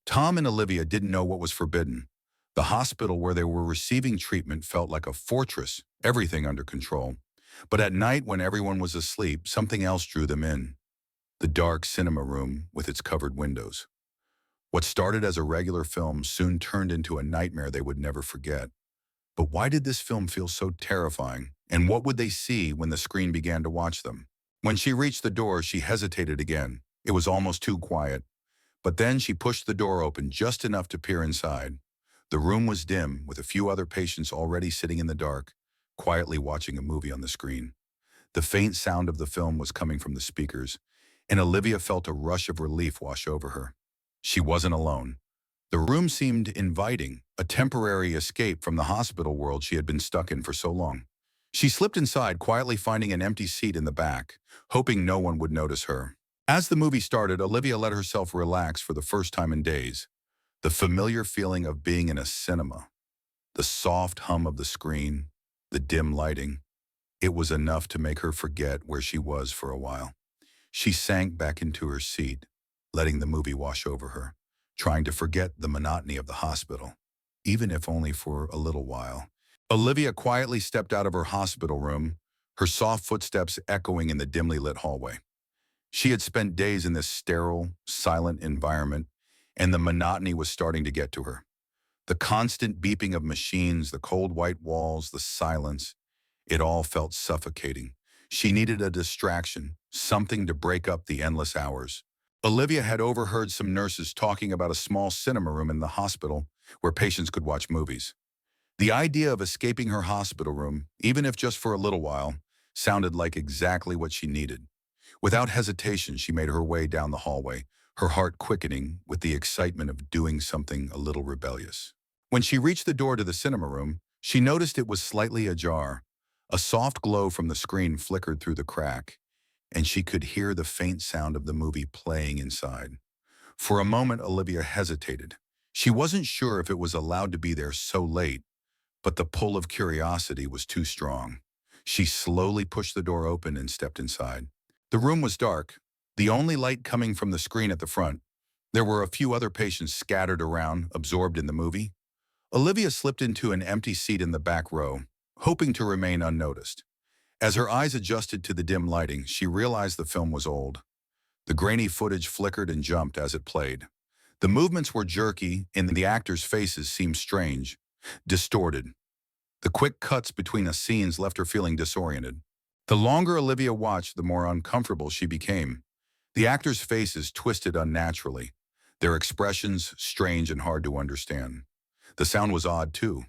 Tom and Olivia didn't know what was forbidden. The hospital where they were receiving treatment felt like a fortress, everything under control. But at night, when everyone was asleep, something else drew them in. The dark cinema room with its covered windows. What started as a regular film soon turned into a nightmare they would never forget. But why did this film feel so terrifying? And what would they see when the screen began to watch them? When she reached the door, she hesitated again. It was almost too quiet. But then she pushed the door open just enough to peer inside. The room was dim, with a few other patients already sitting in the dark, quietly watching a movie on the screen. The faint sound of the film was coming from the speakers, and Olivia felt a rush of relief wash over her. She wasn't alone. The room seemed inviting, a temporary escape from the hospital world she had been stuck in for so long. She slipped inside, quietly finding an empty seat in the back, hoping no one would notice her. As the movie started, Olivia let herself relax for the first time in days. The familiar feeling of being in a cinema, the soft hum of the screen, the dim lighting, it was enough to make her forget where she was for a while. She sank back into her seat, letting the movie wash over her, trying to forget the monotony of the hospital, even if only for a little while. Olivia quietly stepped out of her hospital room, her soft footsteps echoing in the dimly lit hallway. She had spent days in this sterile, silent environment, and the monotony was starting to get to her. The constant beeping of machines, the cold white walls, the silence, it all felt suffocating. She needed a distraction, something to break up the endless hours. Olivia had overheard some nurses talking about a small cinema room in the hospital where patients could watch movies. The idea of escaping her hospital room, even if just for a little while, sounded like exactly what she needed. Without hesitation, she made her way down the hallway, her heart quickening with the excitement of doing something a little rebellious. When she reached the door to the cinema room, she noticed it was slightly ajar. A soft glow from the screen flickered through the crack, and she could hear the faint sound of the movie playing inside. For a moment, Olivia hesitated. She wasn't sure if it was allowed to be there so late, but the pull of curiosity was too strong. She slowly pushed the door open and stepped inside. The room was dark, the only light coming from the screen at the front. There were a few other patients scattered around, absorbed in the movie. Olivia slipped into an empty seat in the back row, hoping to remain unnoticed. As her eyes adjusted to the dim lighting, she realized the film was old. The grainy footage flickered and jumped as it played. The movements were jerky, and the actors' faces seemed strange, distorted. The quick cuts between the scenes left her feeling disoriented. The longer Olivia watched, the more uncomfortable she became. The actors' faces twisted unnaturally, their expressions strange and hard to understand. The sound was odd, too,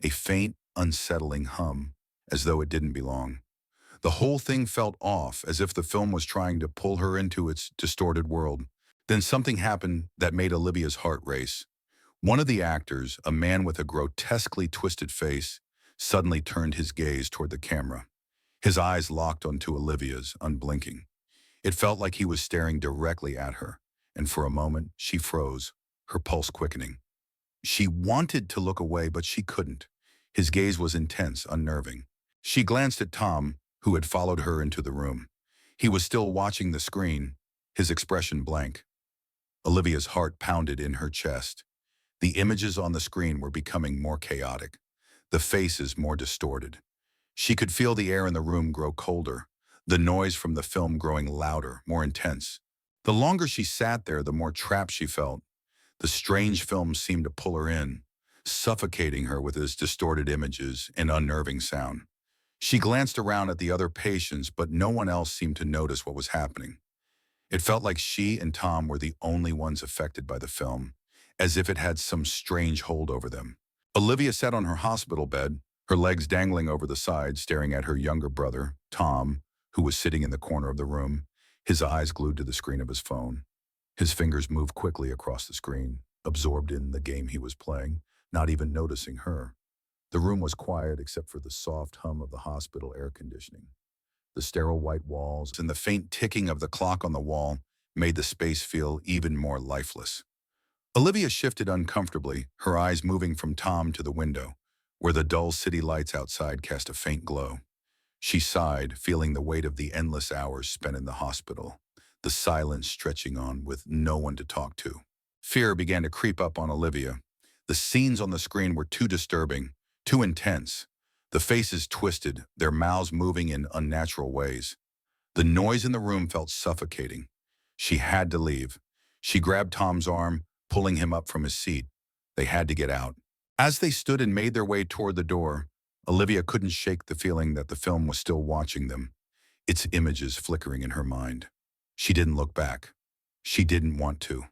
a faint, unsettling hum, as though it didn't belong. The whole thing felt off, as if the film was trying to pull her into its distorted world. Then something happened that made Olivia's heart race. One of the actors, a man with a grotesquely twisted face, suddenly turned his gaze toward the camera. His eyes locked onto Olivia's, unblinking. It felt like he was staring directly at her, and for a moment she froze, her pulse quickening. She wanted to look away, but she couldn't. His gaze was intense, unnerving. She glanced at Tom, who had followed her into the room. He was still watching the screen, his expression blank. Olivia's heart pounded in her chest. The images on the screen were becoming more chaotic, the faces more distorted. She could feel the air in the room grow colder, the noise from the film growing louder, more intense. The longer she sat there, the more trapped she felt. The strange film seemed to pull her in, suffocating her with its distorted images and unnerving sound. She glanced around at the other patients, but no one else seemed to notice what was happening. It felt like she and Tom were the only ones affected by the film, as if it had some strange hold over them. Olivia sat on her hospital bed, her legs dangling over the side, staring at her younger brother, Tom, who was sitting in the corner of the room, his eyes glued to the screen of his phone. His fingers moved quickly across the screen, absorbed in the game he was playing, not even noticing her. The room was quiet except for the soft hum of the hospital air conditioning. The sterile white walls and the faint ticking of the clock on the wall made the space feel even more lifeless. Olivia shifted uncomfortably, her eyes moving from Tom to the window, where the dull city lights outside cast a faint glow. She sighed, feeling the weight of the endless hours spent in the hospital, the silence stretching on with no one to talk to. Fear began to creep up on Olivia. The scenes on the screen were too disturbing, too intense. The faces twisted, their mouths moving in unnatural ways. The noise in the room felt suffocating. She had to leave. She grabbed Tom's arm, pulling him up from his seat. They had to get out. As they stood and made their way toward the door, Olivia couldn't shake the feeling that the film was still watching them, its images flickering in her mind. She didn't look back. She didn't want to.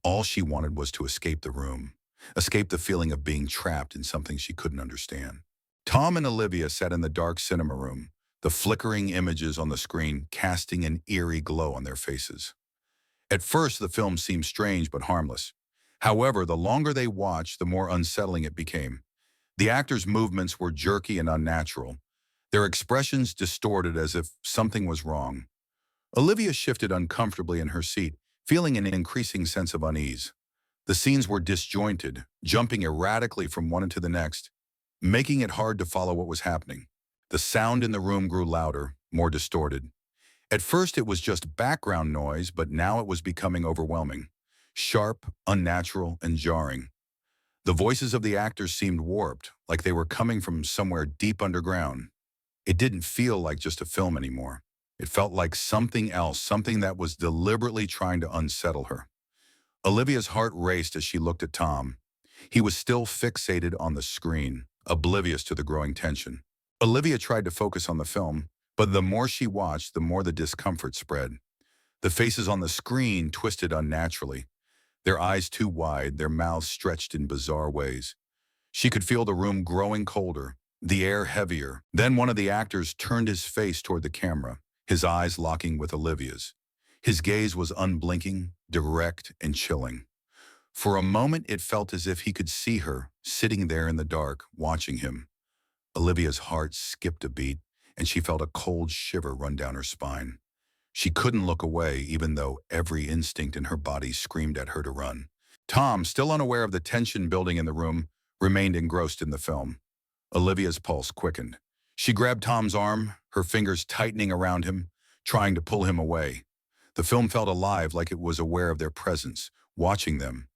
All she wanted was to escape the room, escape the feeling of being trapped in something she couldn't understand. Tom and Olivia sat in the dark cinema room, the flickering images on the screen casting an eerie glow on their faces. At first, the film seemed strange but harmless. However, the longer they watched, the more unsettling it became. The actors' movements were jerky and unnatural, their expressions distorted as if something was wrong. Olivia shifted uncomfortably in her seat, feeling an increasing sense of unease. The scenes were disjointed, jumping erratically from one into the next, making it hard to follow what was happening. The sound in the room grew louder, more distorted. At first it was just background noise, but now it was becoming overwhelming. Sharp, unnatural, and jarring. The voices of the actors seemed warped, like they were coming from somewhere deep underground. It didn't feel like just a film anymore. It felt like something else, something that was deliberately trying to unsettle her. Olivia's heart raced as she looked at Tom. He was still fixated on the screen, oblivious to the growing tension. Olivia tried to focus on the film, but the more she watched, the more the discomfort spread. The faces on the screen twisted unnaturally, their eyes too wide, their mouths stretched in bizarre ways. She could feel the room growing colder, the air heavier. Then one of the actors turned his face toward the camera, his eyes locking with Olivia's. His gaze was unblinking, direct, and chilling. For a moment, it felt as if he could see her, sitting there in the dark, watching him. Olivia's heart skipped a beat, and she felt a cold shiver run down her spine. She couldn't look away, even though every instinct in her body screamed at her to run. Tom, still unaware of the tension building in the room, remained engrossed in the film. Olivia's pulse quickened. She grabbed Tom's arm, her fingers tightening around him, trying to pull him away. The film felt alive, like it was aware of their presence, watching them.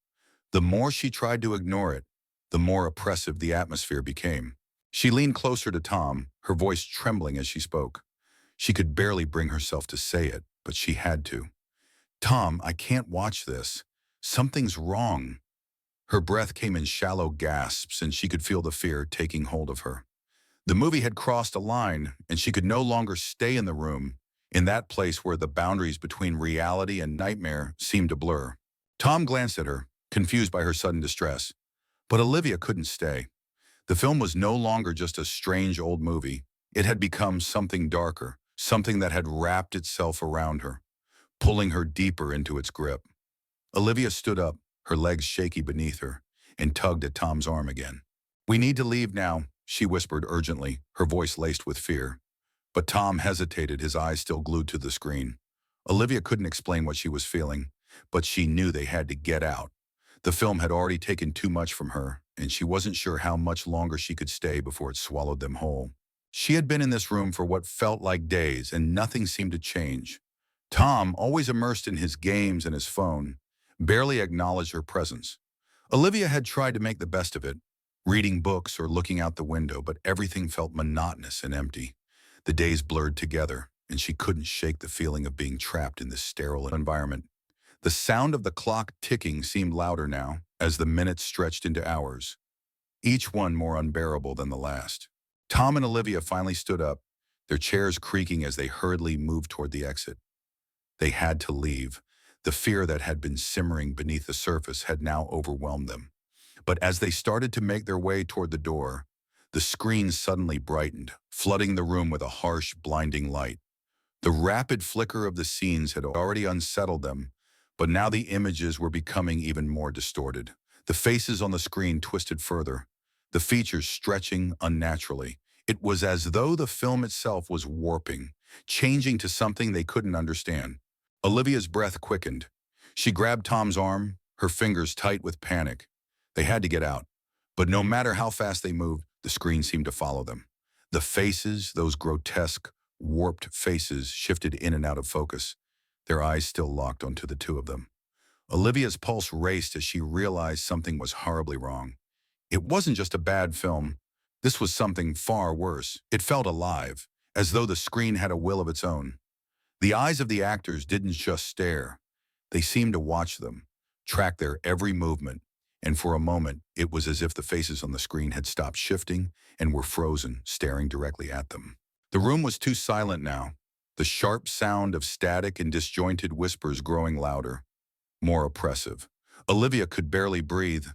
The more she tried to ignore it, the more oppressive the atmosphere became. She leaned closer to Tom, her voice trembling as she spoke. She could barely bring herself to say it, but she had to. "Tom, I can't watch this. Something's wrong." Her breath came in shallow gasps, and she could feel the fear taking hold of her. The movie had crossed a line, and she could no longer stay in the room, in that place where the boundaries between reality and nightmare seemed to blur. Tom glanced at her, confused by her sudden distress. But Olivia couldn't stay. The film was no longer just a strange old movie. It had become something darker, something that had wrapped itself around her, pulling her deeper into its grip. Olivia stood up, her legs shaky beneath her, and tugged at Tom's arm again. "We need to leave now," she whispered urgently, her voice laced with fear. But Tom hesitated, his eyes still glued to the screen. Olivia couldn't explain what she was feeling, but she knew they had to get out. The film had already taken too much from her, and she wasn't sure how much longer she could stay before it swallowed them whole. She had been in this room for what felt like days, and nothing seemed to change. Tom, always immersed in his games and his phone, barely acknowledged her presence. Olivia had tried to make the best of it, reading books or looking out the window, but everything felt monotonous and empty. The days blurred together, and she couldn't shake the feeling of being trapped in this sterile environment. The sound of the clock ticking seemed louder now, as the minutes stretched into hours, each one more unbearable than the last. Tom and Olivia finally stood up, their chairs creaking as they hurriedly moved toward the exit. They had to leave. The fear that had been simmering beneath the surface had now overwhelmed them. But as they started to make their way toward the door, the screen suddenly brightened, flooding the room with a harsh, blinding light. The rapid flicker of the scenes had already unsettled them, but now the images were becoming even more distorted. The faces on the screen twisted further, the features stretching unnaturally. It was as though the film itself was warping, changing to something they couldn't understand. Olivia's breath quickened. She grabbed Tom's arm, her fingers tight with panic. They had to get out, but no matter how fast they moved, the screen seemed to follow them. The faces, those grotesque, warped faces, shifted in and out of focus, their eyes still locked onto the two of them. Olivia's pulse raced as she realized something was horribly wrong. It wasn't just a bad film. This was something far worse. It felt alive, as though the screen had a will of its own. The eyes of the actors didn't just stare. They seemed to watch them, track their every movement, and for a moment, it was as if the faces on the screen had stopped shifting and were frozen, staring directly at them. The room was too silent now, the sharp sound of static and disjointed whispers growing louder, more oppressive. Olivia could barely breathe,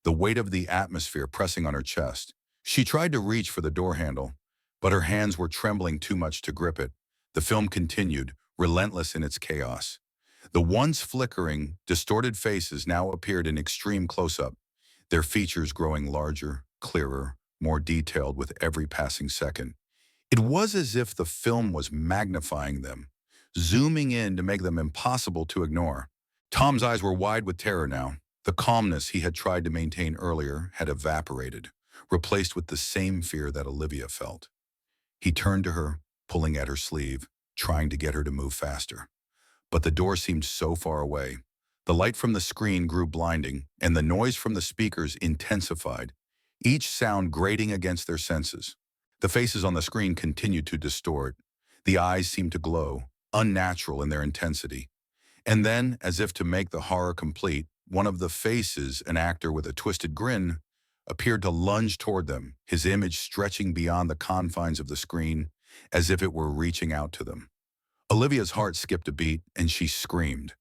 the weight of the atmosphere pressing on her chest. She tried to reach for the door handle, but her hands were trembling too much to grip it. The film continued, relentless in its chaos. The once flickering, distorted faces now appeared in extreme close-up, their features growing larger, clearer, more detailed with every passing second. It was as if the film was magnifying them, zooming in to make them impossible to ignore. Tom's eyes were wide with terror now. The calmness he had tried to maintain earlier had evaporated, replaced with the same fear that Olivia felt. He turned to her, pulling at her sleeve, trying to get her to move faster. But the door seemed so far away. The light from the screen grew blinding, and the noise from the speakers intensified, each sound grating against their senses. The faces on the screen continued to distort. The eyes seemed to glow, unnatural in their intensity. And then, as if to make the horror complete, one of the faces, an actor with a twisted grin, appeared to lunge toward them, his image stretching beyond the confines of the screen, as if it were reaching out to them. Olivia's heart skipped a beat, and she screamed.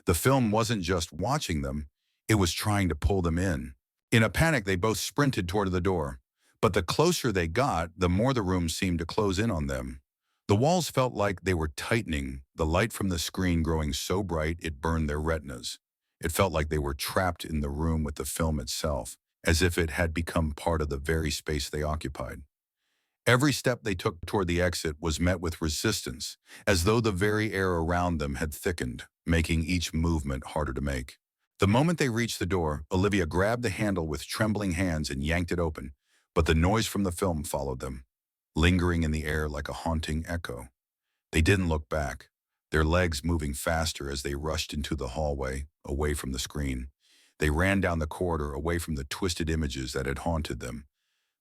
The film wasn't just watching them, it was trying to pull them in. In a panic, they both sprinted toward the door. But the closer they got, the more the room seemed to close in on them. The walls felt like they were tightening, the light from the screen growing so bright it burned their retinas. It felt like they were trapped in the room with the film itself, as if it had become part of the very space they occupied. Every step they took toward the exit was met with resistance, as though the very air around them had thickened, making each movement harder to make. The moment they reached the door, Olivia grabbed the handle with trembling hands and yanked it open, but the noise from the film followed them, lingering in the air like a haunting echo. They didn't look back, their legs moving faster as they rushed into the hallway, away from the screen. They ran down the corridor away from the twisted images that had haunted them.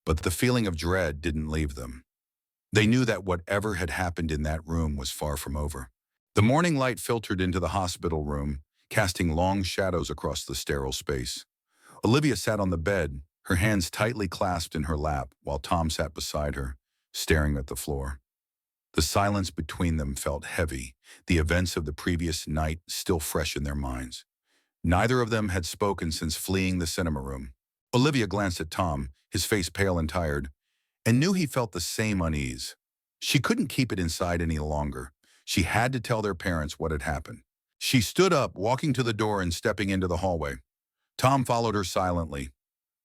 But the feeling of dread didn't leave them. They knew that whatever had happened in that room was far from over. The morning light filtered into the hospital room, casting long shadows across the sterile space. Olivia sat on the bed, her hands tightly clasped in her lap, while Tom sat beside her, staring at the floor. The silence between them felt heavy, the events of the previous night still fresh in their minds. Neither of them had spoken since fleeing the cinema room. Olivia glanced at Tom, his face pale and tired, and knew he felt the same unease. She couldn't keep it inside any longer. She had to tell their parents what had happened. She stood up, walking to the door and stepping into the hallway. Tom followed her silently.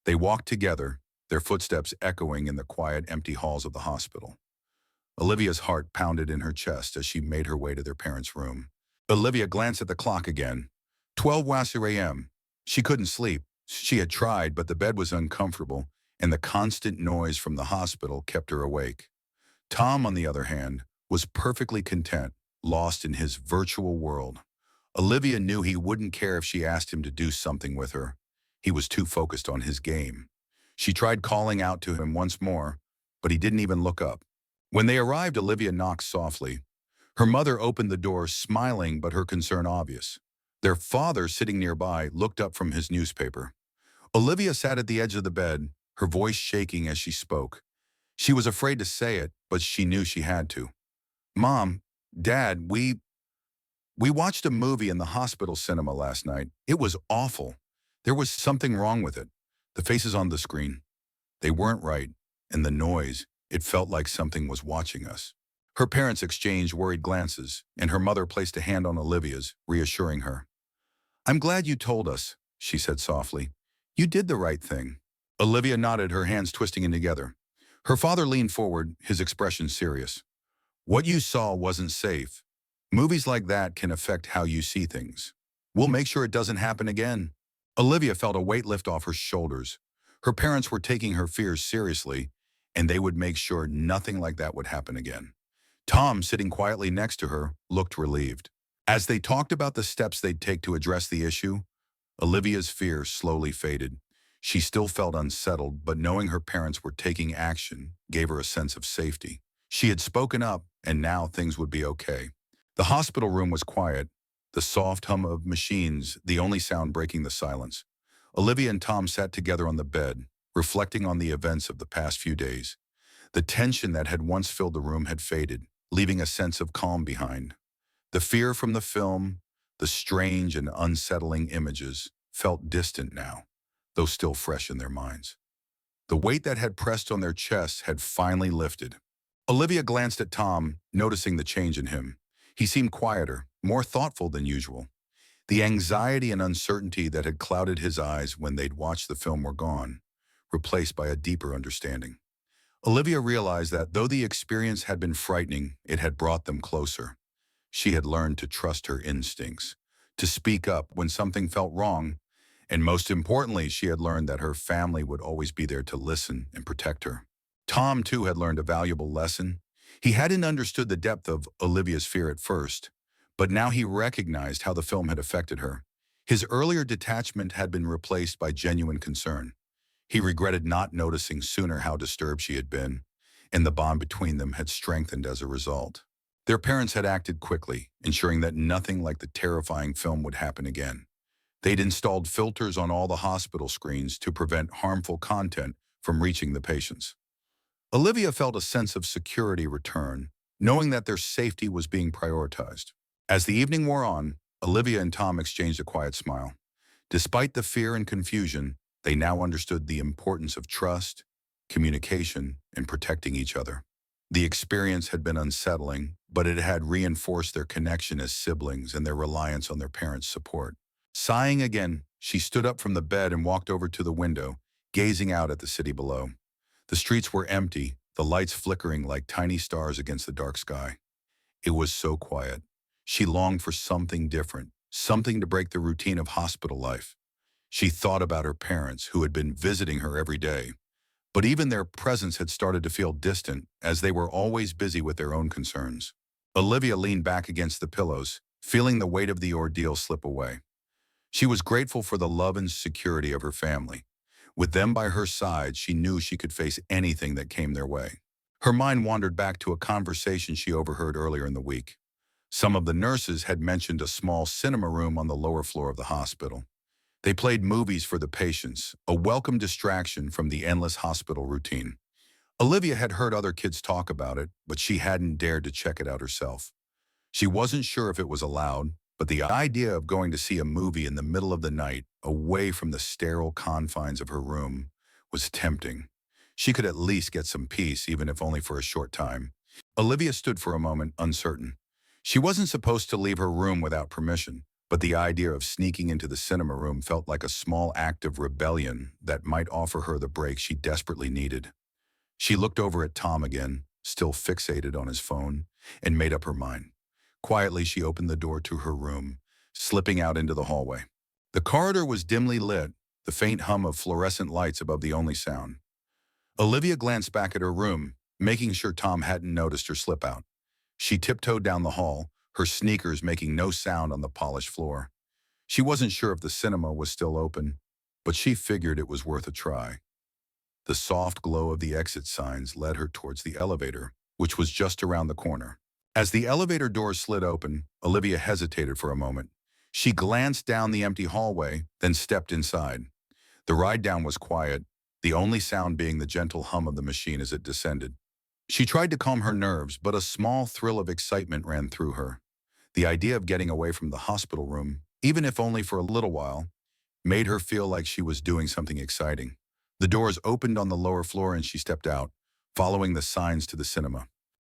They walked together, their footsteps echoing in the quiet, empty halls of the hospital. Olivia's heart pounded in her chest as she made her way to their parents' room. Olivia glanced at the clock again. 12 a.m. She couldn't sleep. She had tried, but the bed was uncomfortable, and the constant noise from the hospital kept her awake. Tom, on the other hand, was perfectly content, lost in his virtual world. Olivia knew he wouldn't care if she asked him to do something with her. He was too focused on his game. She tried calling out to him once more, but he didn't even look up. When they arrived, Olivia knocked softly. Her mother opened the door, smiling but her concern obvious. Their father, sitting nearby, looked up from his newspaper. Olivia sat at the edge of the bed, her voice shaking as she spoke. She was afraid to say it, but she knew she had to. "Mom, Dad, we watched a movie in the hospital cinema last night. It was awful. There was something wrong with it. The faces on the screen, they weren't right, and the noise, it felt like something was watching us." Her parents exchanged worried glances, and her mother placed a hand on Olivia's, reassuring her. "I'm glad you told us," she said softly. "You did the right thing." Olivia nodded, her hands twisting in together. Her father leaned forward, his expression serious. "What you saw wasn't safe. Movies like that can affect how you see things. We'll make sure it doesn't happen again." Olivia felt a weight lift off her shoulders. Her parents were taking her fears seriously, and they would make sure nothing like that would happen again. Tom, sitting quietly next to her, looked relieved. As they talked about the steps they'd take to address the issue, Olivia's fear slowly faded. She still felt unsettled, but knowing her parents were taking action gave her a sense of safety. She had spoken up, and now things would be okay. The hospital room was quiet, the soft hum of machines the only sound breaking the silence. Olivia and Tom sat together on the bed, reflecting on the events of the past few days. The tension that had once filled the room had faded, leaving a sense of calm behind. The fear from the film, the strange and unsettling images, felt distant now, though still fresh in their minds. The weight that had pressed on their chests had finally lifted. Olivia glanced at Tom, noticing the change in him. He seemed quieter, more thoughtful than usual. The anxiety and uncertainty that had clouded his eyes when they'd watched the film were gone, replaced by a deeper understanding. Olivia realized that though the experience had been frightening, it had brought them closer. She had learned to trust her instincts, to speak up when something felt wrong, and most importantly, she had learned that her family would always be there to listen and protect her. Tom, too, had learned a valuable lesson. He hadn't understood the depth of Olivia's fear at first, but now he recognized how the film had affected her. His earlier detachment had been replaced by genuine concern. He regretted not noticing sooner how disturbed she had been, and the bond between them had strengthened as a result. Their parents had acted quickly, ensuring that nothing like the terrifying film would happen again. They'd installed filters on all the hospital screens to prevent harmful content from reaching the patients. Olivia felt a sense of security return, knowing that their safety was being prioritized. As the evening wore on, Olivia and Tom exchanged a quiet smile. Despite the fear and confusion, they now understood the importance of trust, communication, and protecting each other. The experience had been unsettling, but it had reinforced their connection as siblings and their reliance on their parents' support. Sighing again, she stood up from the bed and walked over to the window, gazing out at the city below. The streets were empty, the lights flickering like tiny stars against the dark sky. It was so quiet. She longed for something different, something to break the routine of hospital life. She thought about her parents, who had been visiting her every day, but even their presence had started to feel distant as they were always busy with their own concerns. Olivia leaned back against the pillows, feeling the weight of the ordeal slip away. She was grateful for the love and security of her family. With them by her side, she knew she could face anything that came their way. Her mind wandered back to a conversation she overheard earlier in the week. Some of the nurses had mentioned a small cinema room on the lower floor of the hospital. They played movies for the patients, a welcome distraction from the endless hospital routine. Olivia had heard other kids talk about it, but she hadn't dared to check it out herself. She wasn't sure if it was allowed, but the idea of going to see a movie in the middle of the night, away from the sterile confines of her room, was tempting. She could at least get some peace, even if only for a short time. Olivia stood for a moment, uncertain. She wasn't supposed to leave her room without permission, but the idea of sneaking into the cinema room felt like a small act of rebellion that might offer her the break she desperately needed. She looked over at Tom again, still fixated on his phone, and made up her mind. Quietly, she opened the door to her room, slipping out into the hallway. The corridor was dimly lit, the faint hum of fluorescent lights above the only sound. Olivia glanced back at her room, making sure Tom hadn't noticed her slip out. She tiptoed down the hall, her sneakers making no sound on the polished floor. She wasn't sure if the cinema was still open, but she figured it was worth a try. The soft glow of the exit signs led her towards the elevator, which was just around the corner. As the elevator doors slid open, Olivia hesitated for a moment. She glanced down the empty hallway, then stepped inside. The ride down was quiet, the only sound being the gentle hum of the machine as it descended. She tried to calm her nerves, but a small thrill of excitement ran through her. The idea of getting away from the hospital room, even if only for a little while, made her feel like she was doing something exciting. The doors opened on the lower floor and she stepped out, following the signs to the cinema.